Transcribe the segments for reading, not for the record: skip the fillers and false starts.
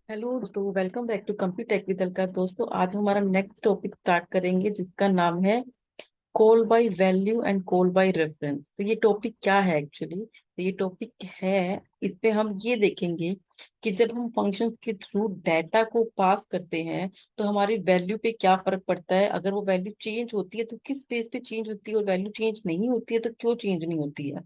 Hello दोस्तों, welcome back to computer tech with Alka. दोस्तों, आज हमारा नेक्स्ट टॉपिक स्टार्ट करेंगे जिसका नाम है call by value and call by reference. तो ये टॉपिक क्या है एक्चुअली? तो ये टॉपिक है, इस पे हम ये देखेंगे कि जब हम फंक्शंस के थ्रू डाटा को पास करते हैं तो हमारी वैल्यू पे क्या फर्क पड़ता है। अगर वो वैल्यू चेंज होती है तो किस बेस पे चेंज होती है, और वैल्यू चेंज नहीं होती है तो क्यों चेंज नहीं होती है।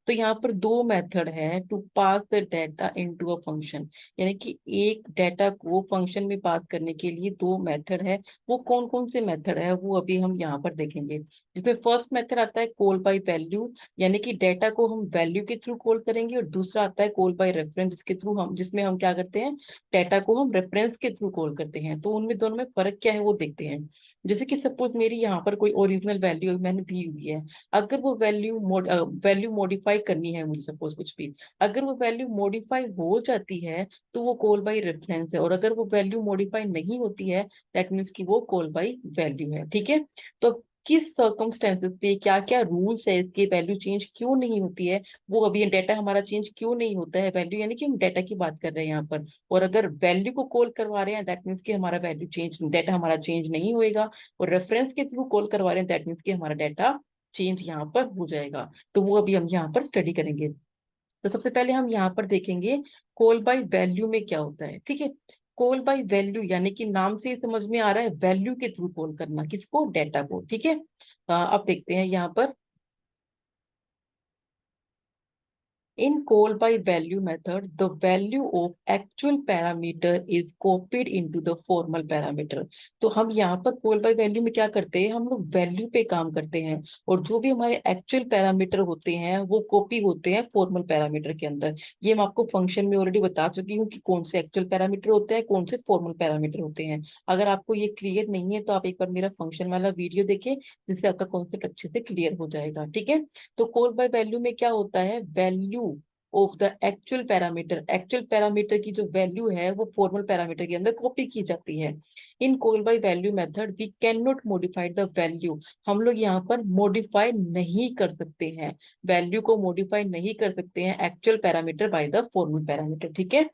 तो यहाँ पर दो मेथड है to pass the data into a function, यानी कि एक डाटा को फंक्शन में पास करने के लिए दो मेथड है। वो कौन कौन से मेथड है वो अभी हम यहाँ पर देखेंगे। जिसमें फर्स्ट मेथड आता है कॉल बाय वैल्यू, यानी कि डेटा को हम वैल्यू के थ्रू कॉल करेंगे, और दूसरा आता है कॉल बाय रेफरेंस, जिसके थ्रू हम जिसमें हम क्या करते हैं, डेटा को हम रेफरेंस के थ्रू कॉल करते हैं। तो उनमें दोनों में फर्क क्या है वो देखते हैं। जैसे कि सपोज मेरी यहाँ पर कोई ओरिजिनल वैल्यू मैंने दी हुई है। अगर वो वैल्यू मॉडिफाई करनी है मुझे, सपोज कुछ भी, अगर वो वैल्यू मॉडिफाई हो जाती है तो वो कॉल बाय रेफरेंस है, और अगर वो वैल्यू मॉडिफाई नहीं होती है दैट मीन्स कि वो कॉल बाय वैल्यू है। ठीक है। तो किस सर्कमस्टेंसेस पे क्या क्या रूल्स है इसके, वैल्यू चेंज क्यों नहीं होती है, वो अभी डाटा हमारा चेंज क्यों नहीं होता है, वैल्यू यानी कि हम डाटा की बात कर रहे हैं यहाँ पर। और अगर वैल्यू को कॉल करवा रहे हैं दैट मीन्स कि हमारा वैल्यू चेंज, डाटा हमारा चेंज नहीं होएगा। और रेफरेंस के थ्रू कॉल करवा रहे हैं दैट मीन्स कि हमारा डाटा चेंज यहाँ पर हो जाएगा। तो वो अभी हम यहाँ पर स्टडी करेंगे। तो सबसे पहले हम यहाँ पर देखेंगे कॉल बाय वैल्यू में क्या होता है। ठीक है। कॉल बाय वैल्यू यानी कि नाम से ही समझ में आ रहा है, वैल्यू के थ्रू कॉल करना, किसको, डेटा को। ठीक है। अब देखते हैं यहाँ पर। In call by value method, the value of actual parameter is copied into the formal parameter। तो हम यहाँ पर call by value में क्या करते हैं, हम लोग वैल्यू पे काम करते हैं, और जो भी हमारे एक्चुअल पैरामीटर होते हैं वो कॉपी होते हैं फॉर्मल पैरामीटर के अंदर। ये मैं आपको फंक्शन में ऑलरेडी बता चुकी हूँ कि कौन से एक्चुअल पैरामीटर होते हैं, कौन से फॉर्मल पैरामीटर होते हैं। अगर आपको ये क्लियर नहीं है तो आप एक बार मेरा फंक्शन वाला वीडियो देखिए, जिससे आपका कॉन्सेप्ट अच्छे से क्लियर हो जाएगा। ठीक है। तो कॉल बाय वैल्यू में क्या होता है, value of the actual parameter, actual parameter की जो वैल्यू है वो फॉर्मल पैरामीटर के अंदर कॉपी की जाती है। In call by value method we cannot modify मॉडिफाई द वैल्यू, हम लोग यहाँ पर मॉडिफाई नहीं कर सकते हैं, वैल्यू को मॉडिफाई नहीं कर सकते हैं actual parameter by the formal parameter. ठीक है।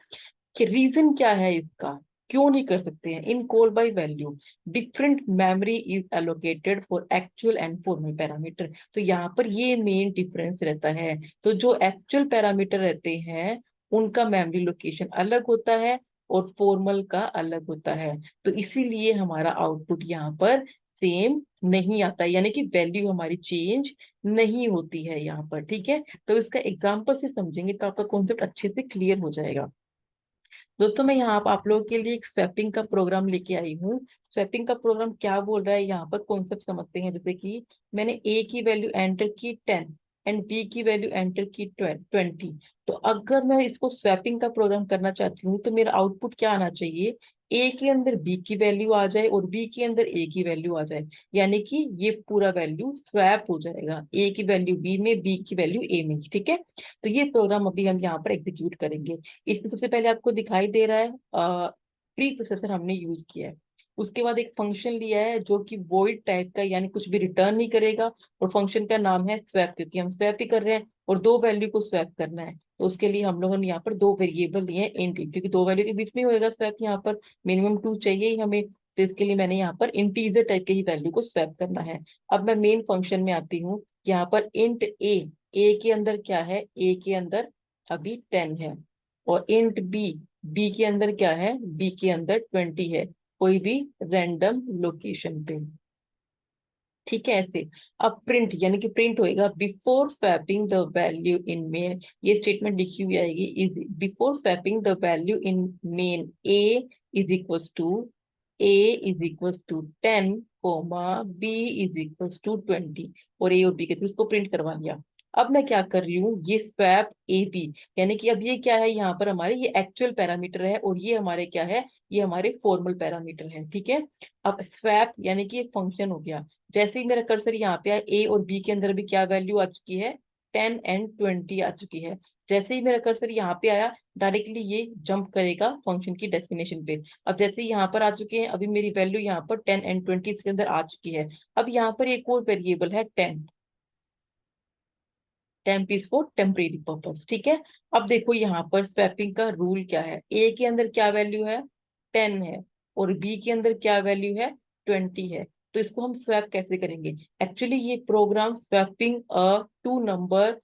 कि रीजन क्या है इसका, क्यों नहीं कर सकते हैं। In call by value different memory is allocated for actual and formal parameter. तो यहाँ पर ये मेन डिफरेंस रहता है। तो जो एक्चुअल पैरामीटर रहते हैं उनका मेमोरी लोकेशन अलग होता है, और फॉर्मल का अलग होता है। तो इसीलिए हमारा आउटपुट यहाँ पर सेम नहीं आता, यानी कि वैल्यू हमारी चेंज नहीं होती है यहाँ पर। ठीक है। तो इसका एग्जांपल से समझेंगे तो आपका कॉन्सेप्ट अच्छे से क्लियर हो जाएगा। दोस्तों, मैं यहाँ आप लोगों के लिए एक स्वैपिंग का प्रोग्राम लेके आई हूँ। स्वैपिंग का प्रोग्राम क्या बोल रहा है यहाँ पर, कॉन्सेप्ट समझते हैं। जैसे कि मैंने ए की वैल्यू एंटर की 10 एंड बी की वैल्यू एंटर की 20। तो अगर मैं इसको स्वैपिंग का प्रोग्राम करना चाहती हूँ तो मेरा आउटपुट क्या आना चाहिए, ए के अंदर बी की वैल्यू आ जाए और बी के अंदर ए की वैल्यू आ जाए, यानी कि ये पूरा वैल्यू स्वैप हो जाएगा, ए की वैल्यू बी में, बी की वैल्यू ए में। ठीक है। तो ये प्रोग्राम अभी हम यहाँ पर एग्जीक्यूट करेंगे। इसमें सबसे पहले आपको दिखाई दे रहा है प्री प्रोसेसर हमने यूज किया है। उसके बाद एक फंक्शन लिया है जो कि वॉइड टाइप का, यानी कुछ भी रिटर्न नहीं करेगा, और फंक्शन का नाम है स्वैप, क्योंकि हम स्वैप ही कर रहे हैं और दो वैल्यू को स्वैप करना है। तो उसके लिए हम लोगों ने यहाँ पर दो वेरिएबल लिए हैं इंट, क्योंकि दो वैल्यू के बीच में होएगा स्वैप, यहाँ पर मिनिमम 2 चाहिए ही हमें। तो इसके लिए मैंने यहाँ पर इंटीजर टाइप के ही वैल्यू को स्वैप करना है। अब मैं मेन फंक्शन में आती हूँ। यहाँ पर इंट ए के अंदर क्या है, ए के अंदर अभी 10 है, और इंट बी, बी के अंदर क्या है, बी के अंदर 20 है, कोई भी रैंडम लोकेशन पे। ठीक है ऐसे। अब प्रिंट यानी कि प्रिंट होएगा before swapping the value in main, ये स्टेटमेंट लिखी हुई आएगी, is before swapping the value in main a is equals to, a is equals to 10 comma b is equals to 20, और ए और बी के थ्रू इसको प्रिंट करवा लिया। अब मैं क्या कर रही हूँ, ये स्वैप ए बी, यानी कि अब ये क्या है, यहाँ पर हमारे ये एक्चुअल पैरामीटर है और ये हमारे क्या है, ये हमारे फॉर्मल पैरामीटर है। ठीक है। अब स्वैप यानी कि एक फंक्शन हो गया। जैसे ही मेरा कर्सर यहाँ पे आया, ए और बी के अंदर भी क्या वैल्यू आ चुकी है, 10 एंड 20 आ चुकी है। जैसे ही मेरा कर्सर यहाँ पे आया, डायरेक्टली ये जंप करेगा फंक्शन की डेस्टिनेशन पे। अब जैसे ही यहाँ पर आ चुके हैं, अभी मेरी वैल्यू यहाँ पर 10 एंड 20 इसके अंदर आ चुकी है। अब यहाँ पर एक और वेरिएबल है 10, temp is for temporary purpose, ठीक है। अब देखो यहाँ पर स्वैपिंग का रूल क्या है, ए के अंदर क्या वैल्यू है, 10 है, और बी के अंदर क्या वैल्यू है, 20 है। तो इसको हम स्वैप कैसे करेंगे, एक्चुअली ये program swapping two number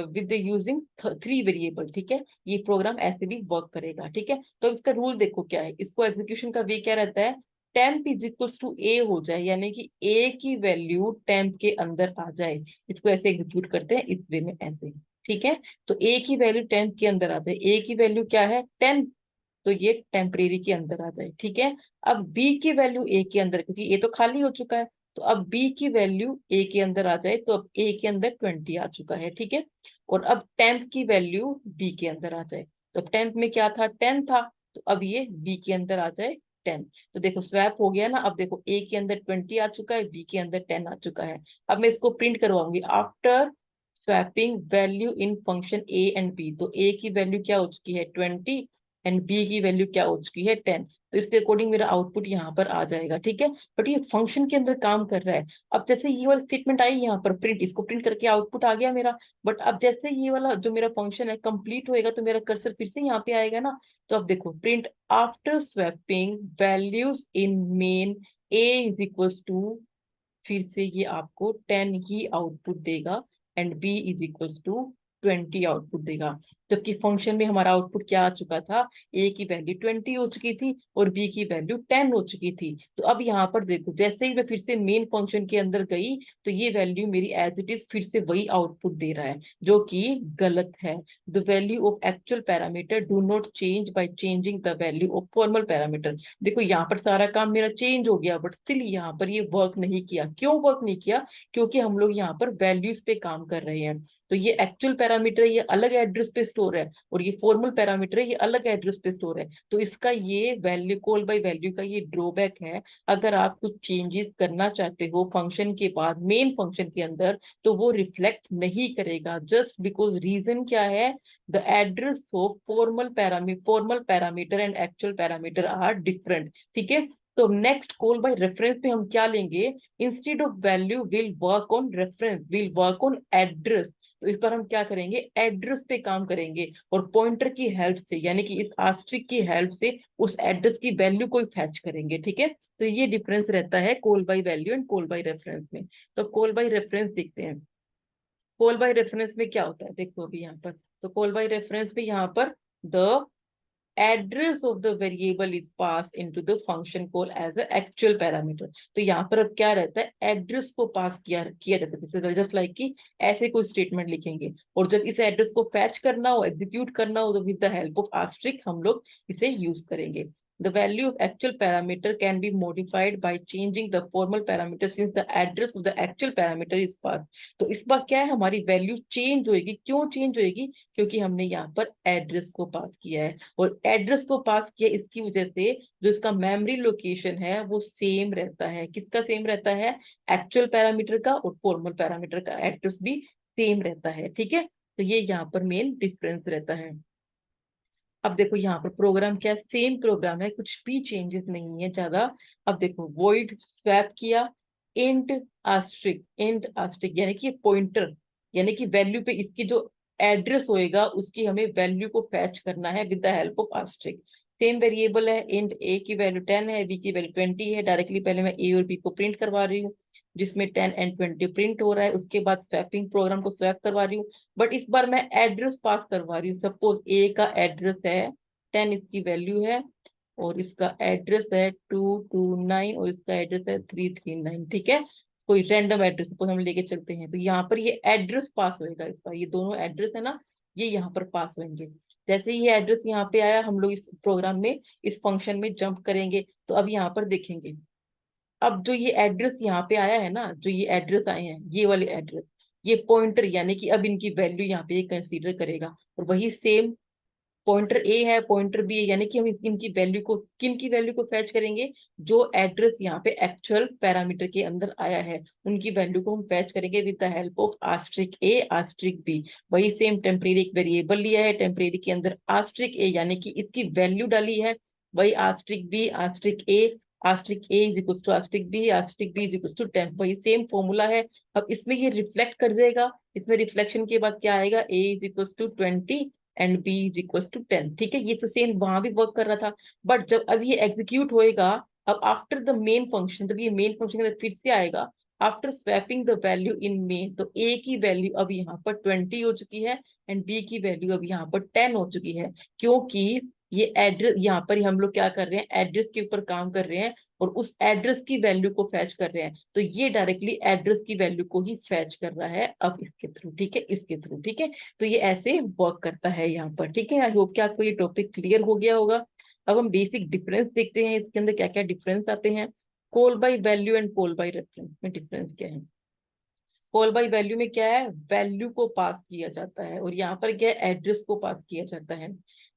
with using 3 variable, ठीक है। ये प्रोग्राम ऐसे भी वर्क करेगा, ठीक है। तो इसका रूल देखो क्या है, इसको एग्जीक्यूशन का वे क्या रहता है, टेम्प इज इक्वल्स टू ए हो जाए, यानी कि ए की वैल्यू टेम्प के अंदर आ जाए। इसको ऐसे एग्जीक्यूट करते हैं इस वे में, ऐसे, ठीक है। तो ए की वैल्यू टेम्प के अंदर आ जाए, ए की वैल्यू क्या है 10, तो ये टेम्परेरी के अंदर आ जाए, ठीक है। अब बी की वैल्यू ए के अंदर, क्योंकि ए तो खाली हो चुका है, तो अब बी की वैल्यू ए के अंदर आ जाए, तो अब ए के अंदर 20 आ चुका है, ठीक है। और अब टेम्प की वैल्यू बी के अंदर आ जाए, तो टेम्प में क्या था, 10 था, तो अब ये बी के अंदर आ जाए 10। तो देखो स्वैप हो गया ना, अब देखो ए के अंदर 20 आ चुका है, बी के अंदर 10 आ चुका है। अब मैं इसको प्रिंट करवाऊंगी, after swapping value in function A and B, तो ए की वैल्यू क्या हो चुकी है 20, एंड बी की वैल्यू क्या हो चुकी है 10। तो इसके अकॉर्डिंग मेरा आउटपुट यहाँ पर आ जाएगा, ठीक है। बट ये फंक्शन के अंदर काम कर रहा है। अब जैसे ये वाला स्टेटमेंट आई यहाँ पर प्रिंट, इसको प्रिंट करके आउटपुट आ गया मेरा। बट अब जैसे ये वाला जो मेरा फंक्शन है कंप्लीट होएगा, तो मेरा कर्सर फिर से यहाँ पे आएगा ना। तो अब देखो print after swapping values in main a is equals to, फिर से ये आपको 10 ही आउटपुट देगा, and B is equals to 20 output देगा। जबकि फंक्शन में हमारा आउटपुट क्या आ चुका था, ए की वैल्यू 20 हो चुकी थी और बी की वैल्यू 10 हो चुकी थी। तो अब यहाँ पर देखो जैसे ही मैं फिर से मेन फंक्शन के अंदर गई, तो ये वैल्यू मेरी एज इट इज फिर से वही आउटपुट दे रहा है, जो कि गलत है। The value of actual parameter do not change by changing the value of formal parameter. देखो यहाँ पर सारा काम मेरा चेंज हो गया, बट स्टिल यहाँ पर ये वर्क नहीं किया। क्यों वर्क नहीं किया, क्योंकि हम लोग यहाँ पर वैल्यूज पे काम कर रहे हैं। तो ये एक्चुअल पैरामीटर ये अलग एड्रेस पे स्टोर है, और ये फॉर्मल पैरामीटर ये अलग एड्रेस पे स्टोर है। तो इसका ये वैल्यू कॉल बाय वैल्यू का ये ड्रॉबैक है। अगर आप कुछ चेंजेस करना चाहते हो फंक्शन के बाद मेन फंक्शन के अंदर, तो वो रिफ्लेक्ट नहीं करेगा, जस्ट बिकॉज रीजन क्या है, the address of formal parameter and actual parameter are different, ठीक है। तो नेक्स्ट कॉल बाय रेफरेंस में हम क्या लेंगे, instead of value will work on reference, will work on address. तो इस बार हम क्या करेंगे, एड्रेस पे काम करेंगे, और पॉइंटर की हेल्प से, यानी कि इस आस्ट्रिक की हेल्प से उस एड्रेस की वैल्यू को फैच करेंगे, ठीक है। तो ये डिफरेंस रहता है call by value and call by reference में। तो कॉल बाय रेफरेंस देखते हैं, कॉल बाय रेफरेंस में क्या होता है, देखो अभी यहाँ पर। तो कॉल बाय रेफरेंस में यहाँ पर the address of the variable is passed into the function call as a actual parameter। तो यहाँ पर अब क्या रहता है, एड्रेस को पास किया किया जाता है, जैसे जस्ट लाइक कि ऐसे कोई स्टेटमेंट लिखेंगे, और जब इस एड्रेस को फैच करना हो, एग्जीक्यूट करना हो, तो with the help of Austric हम लोग इसे यूज करेंगे। The value of actual parameter can be modified by changing the formal parameter since the address of the actual parameter is passed। तो इस बार क्या है, हमारी वैल्यू चेंज होएगी। क्यों चेंज होएगी, क्योंकि हमने यहाँ पर एड्रेस को पास किया है, और एड्रेस को पास किया इसकी वजह से जो इसका मेमोरी लोकेशन है वो सेम रहता है। किसका सेम रहता है, एक्चुअल पैरामीटर का, और फॉर्मल पैरामीटर का एड्रेस भी सेम रहता है, ठीक है। तो ये यहाँ पर मेन डिफरेंस रहता है। अब देखो यहाँ पर प्रोग्राम क्या, सेम प्रोग्राम है, कुछ भी चेंजेस नहीं है ज्यादा। अब देखो वॉइड स्वैप किया, इंट आस्ट्रिक यानी कि पॉइंटर, यानी कि वैल्यू पे इसकी जो एड्रेस होएगा उसकी हमें वैल्यू को फैच करना है with the help of Austric. Same variable है, इंट ए की वैल्यू 10 है, बी की वैल्यू 20 है। डायरेक्टली पहले मैं ए और बी को प्रिंट करवा रही हूँ, जिसमें 10 एंड 20 प्रिंट हो रहा है। उसके बाद स्वैपिंग प्रोग्राम को स्वैप करवा रही हूँ, बट इस बार मैं एड्रेस पास करवा रही हूँ। सपोज ए का एड्रेस है 10, इसकी वैल्यू है, और इसका एड्रेस है 229, और इसका एड्रेस है 339, ठीक है। कोई रैंडम एड्रेस सपोज हम लेके चलते हैं, तो यहाँ पर ये एड्रेस पास होएगा इसका, ये दोनों एड्रेस है ना, ये यहाँ पर पास होंगे। जैसे ही ये एड्रेस यहाँ पे आया, हम लोग इस प्रोग्राम में इस फंक्शन में जंप करेंगे, तो अब यहाँ पर देखेंगे, अब जो ये एड्रेस यहाँ पे आया है ना, जो ये एड्रेस आए हैं, ये वाले एड्रेस, ये पॉइंटर, यानी कि अब इनकी वैल्यू यहाँ पे कंसीडर करेगा। और वही सेम पॉइंटर ए है, पॉइंटर बी है, यानी कि हम इनकी वैल्यू को, किन की वैल्यू को फैच करेंगे, जो एड्रेस यहाँ पे एक्चुअल पैरामीटर के अंदर आया है उनकी वैल्यू को हम फैच करेंगे with the help of asterisk a asterisk b. वही सेम टेम्परेरी एक वेरिएबल लिया है, टेम्परेरी के अंदर आस्ट्रिक ए यानी कि इसकी वैल्यू डाली है, वही asterisk b asterisk a asterisk a is equal to asterisk b is equal to temp, वही सेम फॉर्मूला है। अब इसमें ये रिफ्लेक्ट कर जाएगा, इसमें रिफ्लेक्शन के बाद क्या आएगा, A is equal to 20 and B is equal to 10। ठीक है, ये तो सेम वहां भी वर्क कर रहा था, बट जब अब ये एग्जीक्यूट होएगा, अब आफ्टर द मेन फंक्शन, जब ये मेन फंक्शन के अंदर फिर से आएगा, after swapping the value in main, तो ए की वैल्यू अब यहाँ पर 20 हो चुकी है एंड बी की वैल्यू अब यहाँ पर 10 हो चुकी है, क्योंकि ये एड्रेस यहाँ पर हम लोग क्या कर रहे हैं, एड्रेस के ऊपर काम कर रहे हैं और उस एड्रेस की वैल्यू को फैच कर रहे हैं, तो ये डायरेक्टली एड्रेस की वैल्यू को ही फैच कर रहा है अब इसके थ्रू। ठीक है, इसके थ्रू। ठीक है, तो ये ऐसे वर्क करता है यहाँ पर। ठीक है, आई होप कि आपको ये टॉपिक क्लियर हो गया होगा। अब हम बेसिक डिफरेंस देखते हैं, इसके अंदर क्या क्या डिफरेंस आते हैं। Call by value and call by reference में डिफरेंस क्या है। कॉल बाय वैल्यू में क्या है, वैल्यू को पास किया जाता है और यहाँ पर क्या है, एड्रेस को पास किया जाता है।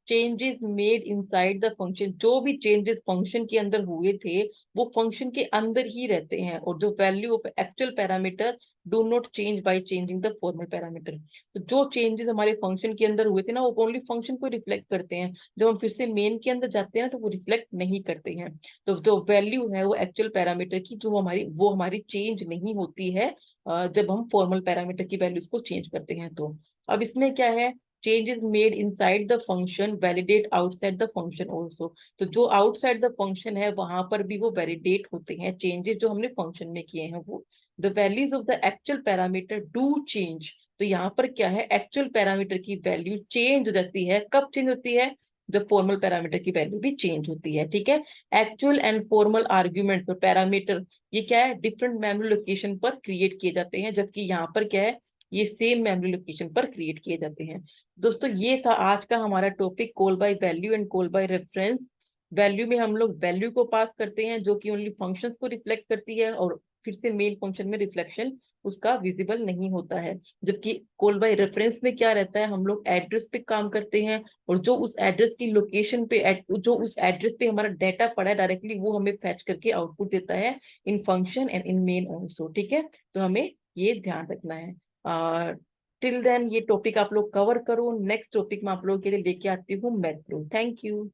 Changes made inside the function, जो भी चेंजेस फंक्शन के अंदर हुए थे वो फंक्शन के अंदर ही रहते हैं, और जो value of actual parameter do not change by changing the formal parameter. तो जो चेंजेस हमारे फंक्शन के अंदर हुए थे ना, वो ओनली फंक्शन को रिफ्लेक्ट करते हैं, जब हम फिर से मेन के अंदर जाते हैं ना तो वो रिफ्लेक्ट नहीं करते हैं। तो जो वैल्यू है वो एक्चुअल पैरामीटर की, जो हमारी वो हमारी चेंज नहीं होती है जब हम फॉर्मल पैरामीटर की वैल्यूज को चेंज करते हैं। तो अब इसमें क्या है, changes made inside the function validate outside the function also। तो जो outside the function है वहां पर भी वो validate होते हैं, changes जो हमने function में किए हैं वो। the values of the actual parameter do change। तो यहाँ पर क्या है, एक्चुअल पैरामीटर की वैल्यू चेंज हो जाती है, कब चेंज होती है, जब फॉर्मल पैरामीटर की वैल्यू भी चेंज होती है। ठीक है, एक्चुअल एंड फॉर्मल आर्ग्यूमेंट तो पैरामीटर ये क्या है, डिफरेंट मेमोरी लोकेशन पर क्रिएट किए जाते हैं, जबकि यहाँ पर क्या है, ये सेम मेमोरी लोकेशन पर क्रिएट किए जाते हैं। दोस्तों ये था आज का हमारा topic, call by value and call by reference. Value में हम लोग वैल्यू को पास करते हैं जो कि ओनली फंक्शंस को रिफ्लेक्ट करती है, और फिर से मेन फंक्शन में रिफ्लेक्शन उसका विजिबल नहीं होता है। जबकि कॉल बाय रेफरेंस में क्या रहता है, हम लोग एड्रेस पे काम करते हैं, और जो उस एड्रेस की लोकेशन पे जो उस एड्रेस पे हमारा डाटा पड़ा है डायरेक्टली वो हमें फैच करके आउटपुट देता है in function and in main also. ठीक है, तो हमें ये ध्यान रखना है। टिल देन ये टॉपिक आप लोग कवर करो, नेक्स्ट टॉपिक में आप लोगों के लिए लेके आती हूँ मैक्रो। Thank you.